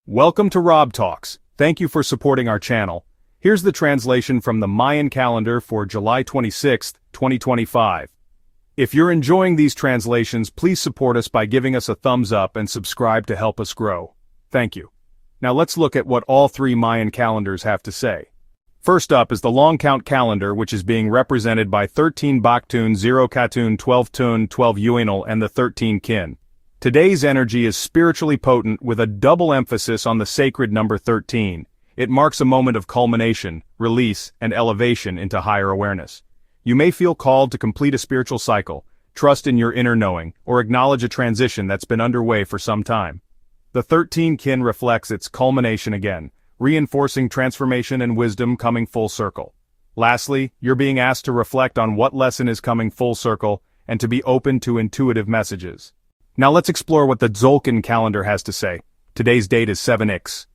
Welcome to Rob Talks. Thank you for supporting our channel. Here's the translation from the Mayan calendar for July 26, 2025. If you're enjoying these translations, please support us by giving us a thumbs up and subscribe to help us grow. Thank you. Now let's look at what all three Mayan calendars have to say. First up is the long count calendar, which is being represented by 13 Baktun, 0 Katun, 12 Tun, 12 Uinal, and the 13 Kin. Today's energy is spiritually potent with a double emphasis on the sacred number 13. It marks a moment of culmination, release, and elevation into higher awareness. You may feel called to complete a spiritual cycle, trust in your inner knowing, or acknowledge a transition that's been underway for some time. The 13 Kin reflects its culmination again, reinforcing transformation and wisdom coming full circle. Lastly, you're being asked to reflect on what lesson is coming full circle and to be open to intuitive messages. Now let's explore what the Tzolk'in calendar has to say. Today's date is 7X.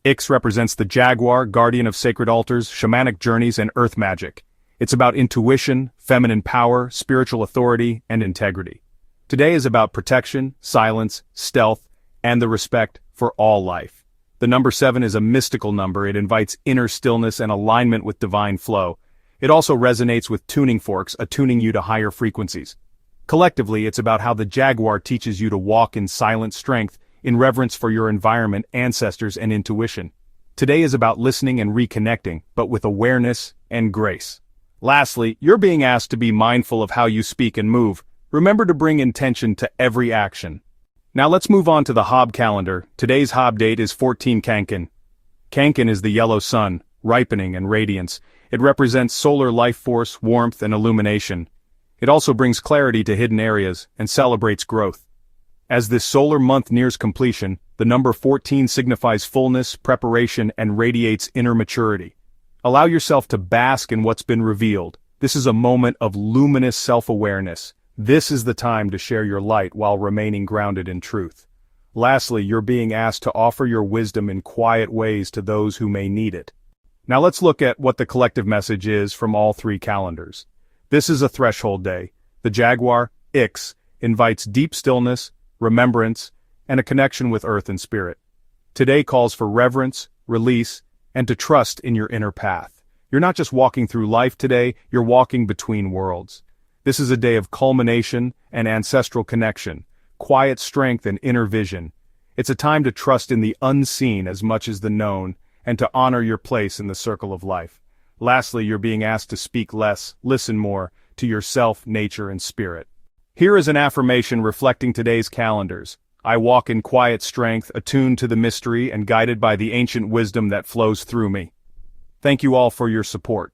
X represents the jaguar, guardian of sacred altars, shamanic journeys, and earth magic. It's about intuition, feminine power, spiritual authority, and integrity. Today is about protection, silence, stealth, and the respect for all life. The number 7 is a mystical number. It invites inner stillness and alignment with divine flow. It also resonates with tuning forks, attuning you to higher frequencies. Collectively, it's about how the jaguar teaches you to walk in silent strength, in reverence for your environment, ancestors, and intuition. Today is about listening and reconnecting, but with awareness and grace. Lastly, you're being asked to be mindful of how you speak and move. Remember to bring intention to every action. Now let's move on to the Hob calendar. Today's Hob date is 14 Kankin. Kankin is the yellow sun, ripening and radiance. It represents solar life force, warmth, and illumination. It also brings clarity to hidden areas and celebrates growth. As this solar month nears completion, the number 14 signifies fullness, preparation, and radiates inner maturity. Allow yourself to bask in what's been revealed. This is a moment of luminous self-awareness. This is the time to share your light while remaining grounded in truth. Lastly, you're being asked to offer your wisdom in quiet ways to those who may need it. Now let's look at what the collective message is from all three calendars. This is a threshold day. The jaguar, Ix, invites deep stillness, remembrance, and a connection with earth and spirit. Today calls for reverence, release, and to trust in your inner path. You're not just walking through life today, you're walking between worlds. This is a day of culmination and ancestral connection, quiet strength and inner vision. It's a time to trust in the unseen as much as the known, and to honor your place in the circle of life. Lastly, you're being asked to speak less, listen more, to yourself, nature, and spirit. Here is an affirmation reflecting today's calendars. I walk in quiet strength, attuned to the mystery and guided by the ancient wisdom that flows through me. Thank you all for your support.